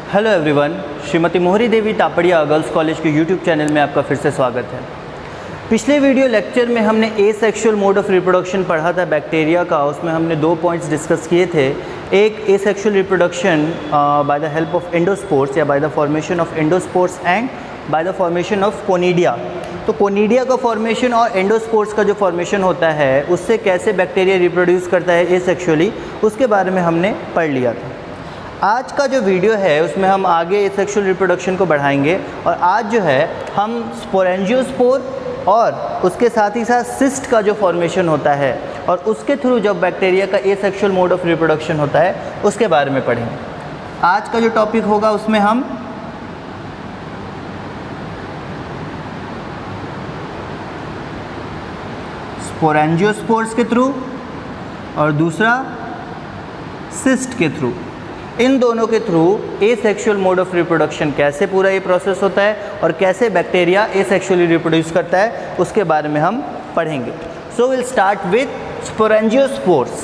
Hello everyone, Shrimati मोहरी देवी Tapadia girls college के YouTube channel में आपका फिर से स्वागत है। पिछले वीडियो लेक्चर में हमने एसेक्सुअल मोड ऑफ रिप्रोडक्शन पढ़ा था बैक्टीरिया का। उसमें हमने 2 पॉइंट्स डिस्कस किए थे। एक asexual reproduction by the help of endospores या by the formation of endospores and by the formation of conidia. तो कोनिडिया का फॉर्मेशन और एंडोस्पोर्स का जो फॉर्मेशन होता है उससे कैसे बैक्टीरिया रिप्रोड्यूस करता है एसेक्सुअली, उसके बारे में हमने पढ़ लिया था। आज का जो वीडियो है उसमें हम आगे एसेक्सुअल रिप्रोडक्शन को बढ़ाएंगे और आज जो है हम स्पोरेंजियोस्पोर और उसके साथ ही साथ सिस्ट का जो फॉर्मेशन होता है और उसके थ्रू जब बैक्टीरिया का एसेक्सुअल मोड ऑफ रिप्रोडक्शन होता है उसके बारे में पढ़ेंगे। आज का जो टॉपिक होगा उसमें हम स्पोरेंजियोस्पोर्स के थ्रू और दूसरा सिस्ट के थ्रू, इन दोनों के through asexual mode of reproduction कैसे पूरा ये प्रोसेस होता है और कैसे बैक्टीरिया एसेक्सुअली रिप्रोड्यूस करता है उसके बारे में हम पढ़ेंगे। So will start with sporangiospores.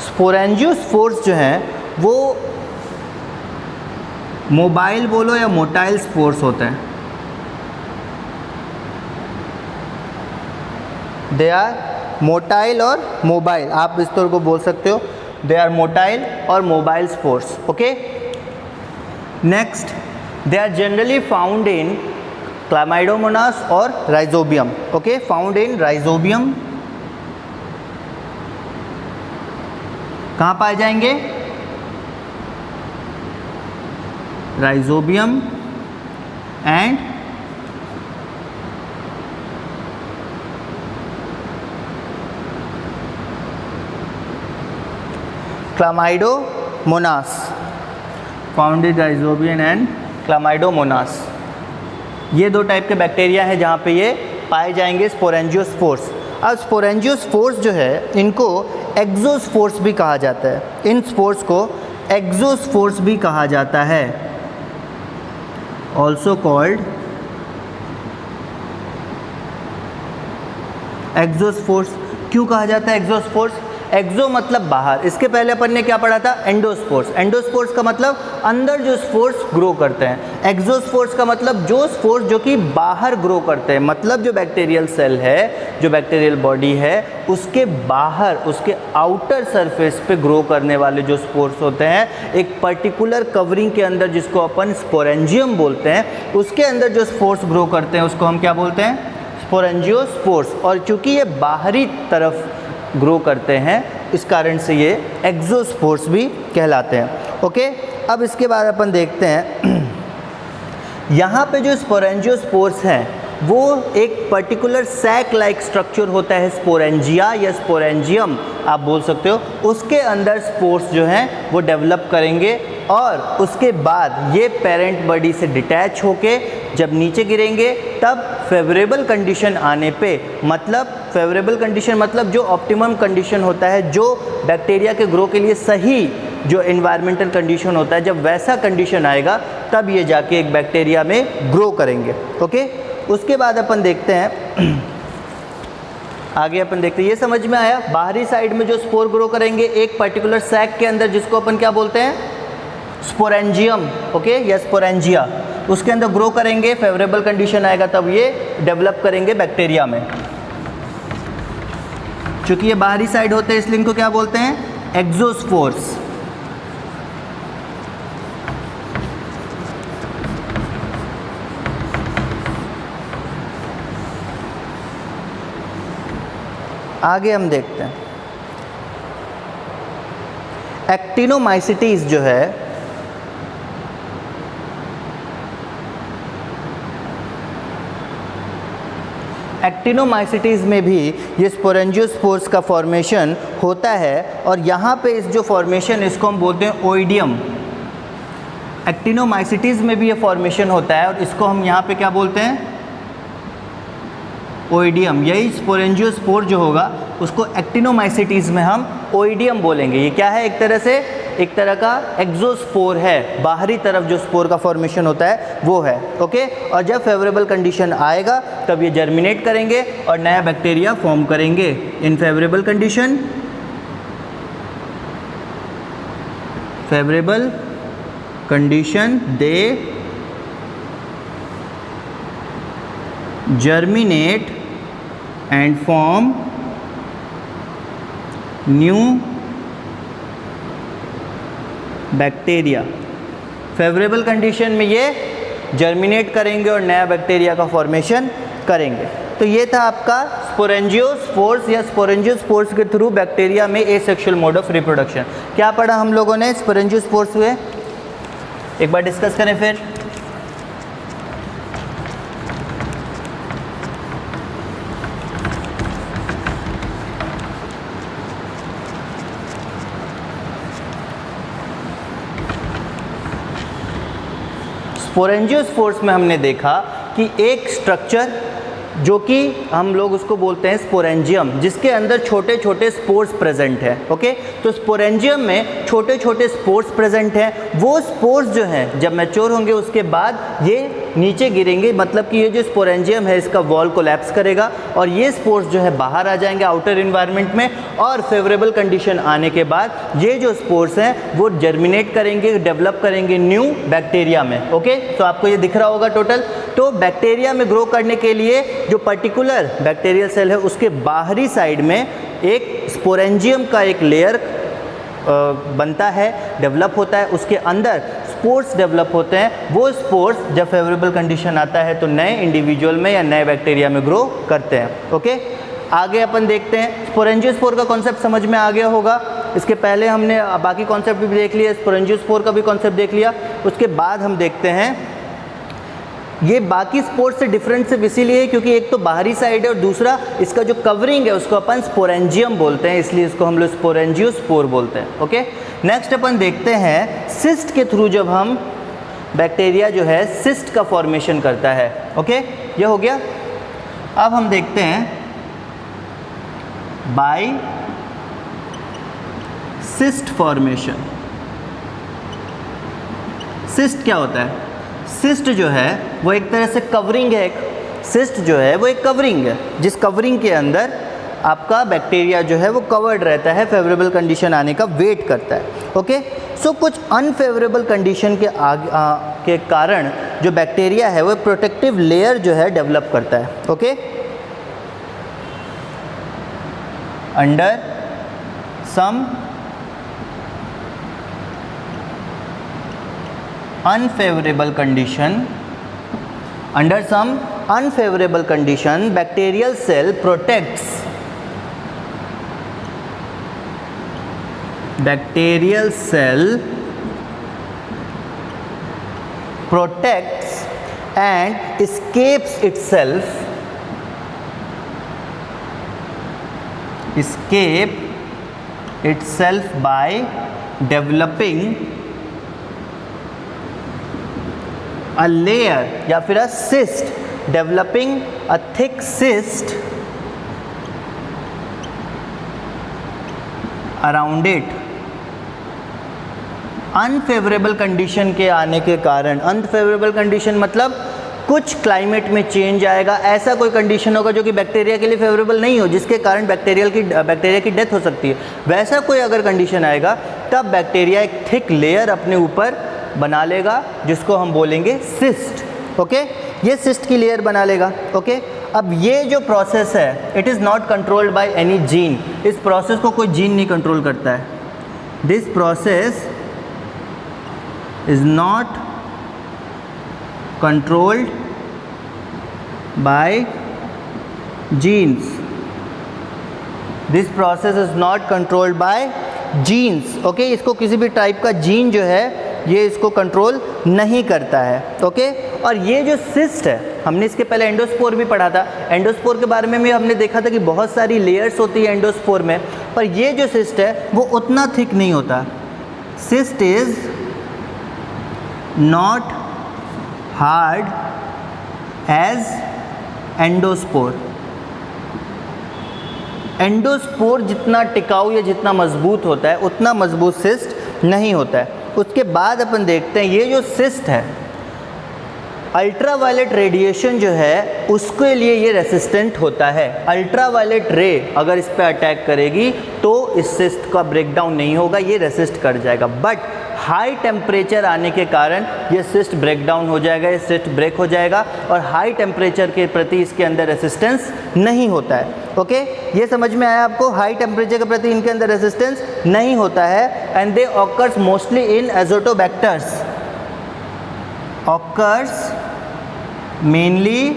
Sporangiospores जो हैं वो मोबाइल बोलो या मोटाइल स्पोर्स होते हैं। दे आर मोटाइल और मोबाइल, आप इस तरह को बोल सकते हो। दे आर मोटाइल और mobile spores. Okay, next, they are generally found in Chlamydomonas और Rhizobium. Okay, found in Rhizobium. कहाँ पाए जाएंगे? Rhizobium and Chlamydomonas. Found in Rhizobium and Chlamydomonas, ये 2 टाइप के बैक्टीरिया हैं जहाँ पे ये पाए जाएंगे स्पोरेंजियोस्पोर्स। अब स्पोरेंजियोस्पोर्स जो है इनको एक्सोस्पोर्स भी कहा जाता है। इन स्पोर्स को एक्सोस्पोर्स भी कहा जाता है, ऑल्सो कॉल्ड एक्सोस्पोर्स। क्यों कहा जाता है एक्सोस्पोर्स? एक्सो मतलब बाहर। इसके पहले अपन ने क्या पढ़ा था? एंडोस्पोर्स। एंडोस्पोर्स का मतलब अंदर जो स्पोर्स ग्रो करते हैं। एक्सोस्पोर्स का मतलब जो स्पोर्स जो कि बाहर ग्रो करते हैं, मतलब जो बैक्टीरियल सेल है, जो बैक्टीरियल बॉडी है, उसके बाहर, उसके आउटर सरफेस पे ग्रो करने वाले जो स्पोर्स होते हैं, एक पर्टिकुलर कवरिंग के अंदर जिसको अपन स्पोरेंजियम बोलते हैं, उसके अंदर जो स्पोर्स ग्रो करते हैं उसको हम क्या बोलते हैं? स्पोरेंजियोस्पोर्स। और चूँकि ये बाहरी तरफ ग्रो करते हैं इस कारण से ये एक्सोस्पोर्स भी कहलाते हैं। ओके, अब इसके बाद अपन देखते हैं यहाँ पे जो स्पोरेंजियोस्पोर्स हैं वो एक पर्टिकुलर सैक लाइक स्ट्रक्चर होता है, स्पोरेंजिया या स्पोरेंजियम आप बोल सकते हो। उसके अंदर स्पोर्स जो हैं वो डेवलप करेंगे और उसके बाद ये पेरेंट बॉडी से डिटैच होके जब नीचे गिरेंगे तब फेवरेबल कंडीशन आने पे, मतलब फेवरेबल कंडीशन मतलब जो ऑप्टिमम कंडीशन होता है, जो बैक्टीरिया के ग्रो के लिए सही जो एनवायरमेंटल कंडीशन होता है, जब वैसा कंडीशन आएगा तब ये जाके एक बैक्टीरिया में ग्रो करेंगे। ओके, उसके बाद अपन देखते हैं आगे। अपन देखते हैं, ये समझ में आया? बाहरी साइड में जो स्पोर ग्रो करेंगे एक पर्टिकुलर सैक के अंदर जिसको अपन क्या बोलते हैं? स्पोरेंजियम। ओके, या स्पोरेंजिया, उसके अंदर ग्रो करेंगे। फेवरेबल कंडीशन आएगा तब ये डेवलप करेंगे बैक्टीरिया में। चूँकि ये बाहरी साइड होते हैं इसलिए इनको क्या बोलते हैं? एक्सोस्पोर्स। आगे हम देखते हैं एक्टिनोमाइसिटीज जो है एक्टिनोमाइसिटीज में भी ये स्पोरेंजियोस्पोर्स का फॉर्मेशन होता है और यहाँ पे इस जो फॉर्मेशन इसको हम बोलते हैं ओइडियम। एक्टिनोमाइसिटीज में भी ये फॉर्मेशन होता है और इसको हम यहाँ पे क्या बोलते हैं? ओइडियम। यही स्पोरेंजियोस्पोर जो होगा उसको एक्टिनोमाइसिटीज में हम ओइडियम बोलेंगे। ये क्या है? एक तरह से एक तरह का एक्सोस्पोर है, बाहरी तरफ जो स्पोर का फॉर्मेशन होता है वो है। ओके, और जब फेवरेबल कंडीशन आएगा तब ये जर्मिनेट करेंगे और नया बैक्टीरिया फॉर्म करेंगे। इन favourable condition favorable condition they germinate and form new bacteria. Favourable condition में ये जर्मिनेट करेंगे और नया बैक्टीरिया का फॉर्मेशन करेंगे। तो ये था आपका स्पोरेंजियोस्पोर्स या स्पोरेंजियोस्पोर्स के थ्रू बैक्टीरिया में एसेक्सुअल मोड ऑफ रिप्रोडक्शन। क्या पढ़ा हम लोगों ने स्पोरेंजियोस्पोर्स हुए, एक बार डिस्कस करें फिर। स्पोरेंजियोस्पोर्स में हमने देखा कि एक स्ट्रक्चर जो कि हम लोग उसको बोलते हैं स्पोरेंजियम, जिसके अंदर छोटे छोटे स्पोर्स प्रेजेंट है। ओके, तो स्पोरेंजियम में छोटे छोटे स्पोर्स प्रेजेंट हैं। वो स्पोर्स जो हैं जब मैच्योर होंगे उसके बाद ये नीचे गिरेंगे, मतलब कि ये जो स्पोरेंजियम है इसका वॉल कोलैप्स करेगा और ये स्पोर्स जो है बाहर आ जाएंगे आउटर इन्वायरमेंट में, और फेवरेबल कंडीशन आने के बाद ये जो स्पोर्स हैं वो जर्मिनेट करेंगे, डेवलप करेंगे न्यू बैक्टीरिया में। ओके, तो आपको ये दिख रहा होगा टोटल। तो बैक्टीरिया में ग्रो करने के लिए जो पर्टिकुलर बैक्टीरियल सेल है उसके बाहरी साइड में एक स्पोरेंजियम का एक लेयर बनता है, डेवलप होता है, उसके अंदर स्पोर्स डेवलप होते हैं। वो स्पोर्स जब फेवरेबल कंडीशन आता है तो नए इंडिविजुअल में या नए बैक्टीरिया में ग्रो करते हैं। ओके, आगे अपन देखते हैं। स्पोरेंजियोस्पोर का कॉन्सेप्ट समझ में आ गया होगा। इसके पहले हमने बाकी कॉन्सेप्ट भी देख लिया, स्पोरेंजियोस्पोर का भी कॉन्सेप्ट देख लिया। उसके बाद हम देखते हैं ये बाकी स्पोर्स से डिफरेंट सिर्फ इसीलिए है क्योंकि एक तो बाहरी साइड है और दूसरा इसका जो कवरिंग है उसको अपन स्पोरेंजियम बोलते हैं, इसलिए इसको हम लोग स्पोरेंजियोस्पोर बोलते हैं। ओके, नेक्स्ट अपन देखते हैं सिस्ट के थ्रू जब हम बैक्टीरिया जो है सिस्ट का फॉर्मेशन करता है। ओके, ये हो गया। अब हम देखते हैं बाय सिस्ट फॉर्मेशन। सिस्ट क्या होता है? सिस्ट जो है वो एक तरह से कवरिंग है। सिस्ट जो है वो एक कवरिंग है, जिस कवरिंग के अंदर आपका बैक्टीरिया जो है वो कवर्ड रहता है, फेवरेबल कंडीशन आने का वेट करता है। ओके, सो कुछ अनफेवरेबल कंडीशन के कारण जो बैक्टीरिया है वो प्रोटेक्टिव लेयर जो है डेवलप करता है। Okay, under some unfavorable condition, under some unfavorable condition bacterial cell protects and escapes itself by developing a layer या फिर a cyst, developing a thick cyst around it। Unfavourable condition के आने के कारण, अनफेवरेबल कंडीशन मतलब कुछ climate में change आएगा, ऐसा कोई कंडीशन होगा जो कि बैक्टीरिया के लिए फेवरेबल नहीं हो, जिसके कारण बैक्टीरिया की डेथ हो सकती है। वैसा कोई अगर कंडीशन आएगा तब बैक्टीरिया एक थिक लेयर अपने ऊपर बना लेगा जिसको हम बोलेंगे सिस्ट। ओके, ये सिस्ट की लेयर बना लेगा। ओके, अब ये जो प्रोसेस है it is not controlled by any gene. इस प्रोसेस को कोई जीन नहीं कंट्रोल करता है। This process is not controlled by genes. This process is not controlled by genes. Okay, इसको किसी भी टाइप का जीन जो है ये इसको कंट्रोल नहीं करता है। ओके, और ये जो सिस्ट है, हमने इसके पहले एंडोस्पोर भी पढ़ा था। एंडोस्पोर के बारे में भी हमने देखा था कि बहुत सारी लेयर्स होती है एंडोस्पोर में, पर ये जो सिस्ट है वो उतना थिक नहीं होता। Cyst is not hard as endospore. Endospore जितना टिकाऊ या जितना मजबूत होता है उतना मजबूत सिस्ट नहीं होता है। उसके बाद अपन देखते हैं ये जो सिस्ट है अल्ट्रावायलेट रेडिएशन जो है उसके लिए ये रेसिस्टेंट होता है। अल्ट्रावायलेट रे अगर इस पर अटैक करेगी तो इस सिस्ट का ब्रेकडाउन नहीं होगा, ये रेसिस्ट कर जाएगा। बट हाई टेम्परेचर आने के कारण ये सिस्ट ब्रेक डाउन हो जाएगा, ये सिस्ट ब्रेक हो जाएगा और हाई टेम्परेचर के प्रति इसके अंदर रेसिस्टेंस नहीं होता है। ओके, ये समझ में आया आपको? हाई टेम्परेचर के प्रति इनके अंदर रेसिस्टेंस नहीं होता है। And they occurs mostly in Azotobacters, occurs mainly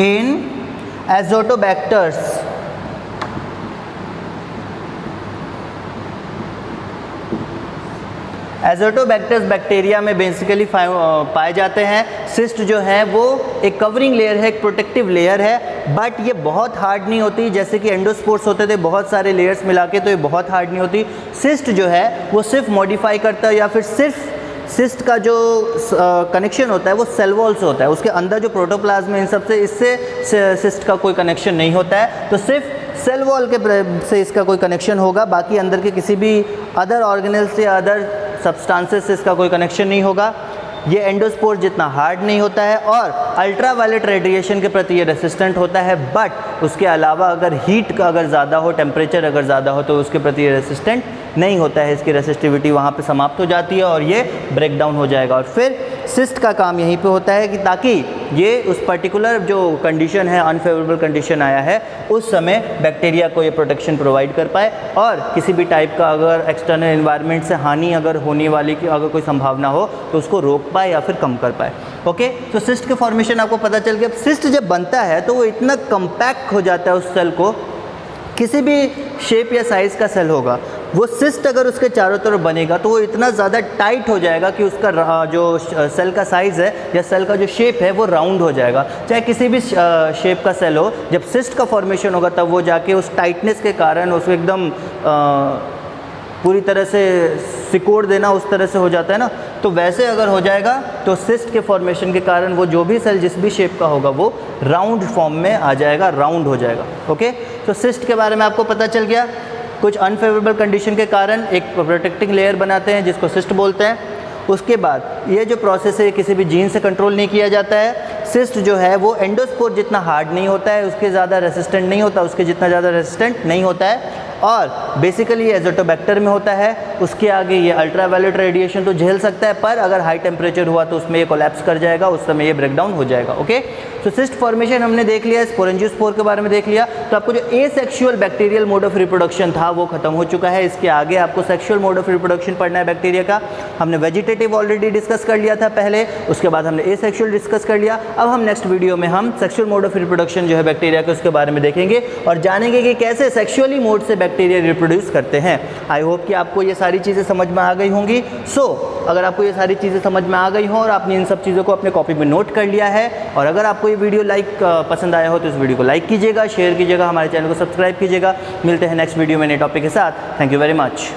in Azotobacters. Azotobacters bacteria में बेसिकली पाए जाते हैं। सिस्ट जो है वो एक कवरिंग लेयर है, एक प्रोटेक्टिव लेयर है, बट ये बहुत हार्ड नहीं होती जैसे कि एंडोस्पोर्स होते थे बहुत सारे लेयर्स मिला के, तो ये बहुत हार्ड नहीं होती। सिस्ट जो है वो सिर्फ मॉडिफाई करता है या फिर सिर्फ सिस्ट का जो कनेक्शन होता है वो सेल वॉल से होता है, उसके अंदर जो प्रोटोप्लाज्म है इन सब से, इससे सिस्ट का कोई कनेक्शन नहीं होता है। तो सिर्फ सेल वॉल के से इसका कोई कनेक्शन होगा, बाकी अंदर के किसी भी अदर ऑर्गेनल्स या अदर सब्सटेंसेस से इसका कोई कनेक्शन नहीं होगा। ये एंडोस्पोर जितना हार्ड नहीं होता है और अल्ट्रावायलेट रेडिएशन के प्रति ये रेसिस्टेंट होता है, बट उसके अलावा अगर हीट का अगर ज़्यादा हो, टेम्परेचर अगर ज़्यादा हो तो उसके प्रति ये रेसिस्टेंट नहीं होता है। इसकी रेसिस्टिविटी वहाँ पे समाप्त हो जाती है और ये ब्रेक डाउन हो जाएगा। और फिर सिस्ट का काम यहीं पे होता है कि ताकि ये उस पर्टिकुलर जो कंडीशन है, अनफेवरेबल कंडीशन आया है, उस समय बैक्टीरिया को ये प्रोटेक्शन प्रोवाइड कर पाए और किसी भी टाइप का अगर एक्सटर्नल एनवायरनमेंट से हानि अगर होने वाली की अगर कोई संभावना हो तो उसको रोक पाए या फिर कम कर पाए। ओके, तो सिस्ट के फॉर्मेशन आपको पता चल गया। सिस्ट जब बनता है तो वो इतना कम्पैक्ट हो जाता है उस सेल को, किसी भी शेप या साइज़ का सेल होगा वो सिस्ट अगर उसके चारों तरफ बनेगा तो वो इतना ज़्यादा टाइट हो जाएगा कि उसका जो सेल का साइज़ है या सेल का जो शेप है वो राउंड हो जाएगा। चाहे किसी भी शेप का सेल हो, जब सिस्ट का फॉर्मेशन होगा तब वो जाके उस टाइटनेस के कारण उसको एकदम पूरी तरह से सिकोड़ देना उस तरह से हो जाता है ना, तो वैसे अगर हो जाएगा तो सिस्ट के फॉर्मेशन के कारण वो जो भी सेल जिस भी शेप का होगा वो राउंड फॉर्म में आ जाएगा, राउंड हो जाएगा। ओके, तो सिस्ट के बारे में आपको पता चल गया। कुछ अनफेवरेबल कंडीशन के कारण एक प्रोटेक्टिंग लेयर बनाते हैं जिसको सिस्ट बोलते हैं। उसके बाद ये जो प्रोसेस है किसी भी जीन से कंट्रोल नहीं किया जाता है। सिस्ट जो है वो एंडोस्पोर जितना हार्ड नहीं होता है, उसके ज़्यादा रेसिस्टेंट नहीं होता, उसके जितना ज़्यादा रेसिस्टेंट नहीं होता है और बेसिकली ये एजोटोबैक्टर में होता है। उसके आगे ये अल्ट्रावायलेट रेडिएशन तो झेल सकता है, पर अगर हाई टेम्परेचर हुआ तो उसमें ये कोलैप्स कर जाएगा, उस समय ये ब्रेक डाउन हो जाएगा। ओके, तो सिस्ट फॉर्मेशन हमने देख लिया, स्पोरेंजियोस्पोर के बारे में देख लिया। तो आपको जो asexual bacterial mode of reproduction था वो खत्म हो चुका है। इसके आगे आपको सेक्सुअल मोड ऑफ रिप्रोडक्शन पढ़ना है बैक्टीरिया का। हमने वेजिटेटिव ऑलरेडी डिस्कस कर लिया था पहले, उसके बाद हमने एसेक्सुअल डिस्कस कर लिया। अब हम नेक्स्ट वीडियो में हम सेक्सुअल मोड ऑफ रिप्रोडक्शन जो है बैक्टीरिया के उसके बारे में देखेंगे और जानेंगे कि कैसे सेक्सुअली मोड से बैक्टीरिया रिप्रोड्यूस करते हैं। आई होप कि आपको ये सारी चीज़ें समझ में आ गई होंगी। अगर आपको ये सारी चीज़ें समझ में आ गई हों और आपने इन सब चीज़ों को अपने कॉपी में नोट कर लिया है और अगर आपको ये वीडियो पसंद आया हो तो इस वीडियो को लाइक कीजिएगा, शेयर कीजिएगा, हमारे चैनल को सब्सक्राइब कीजिएगा। मिलते हैं नेक्स्ट वीडियो में नए टॉपिक के साथ। Thank you very much.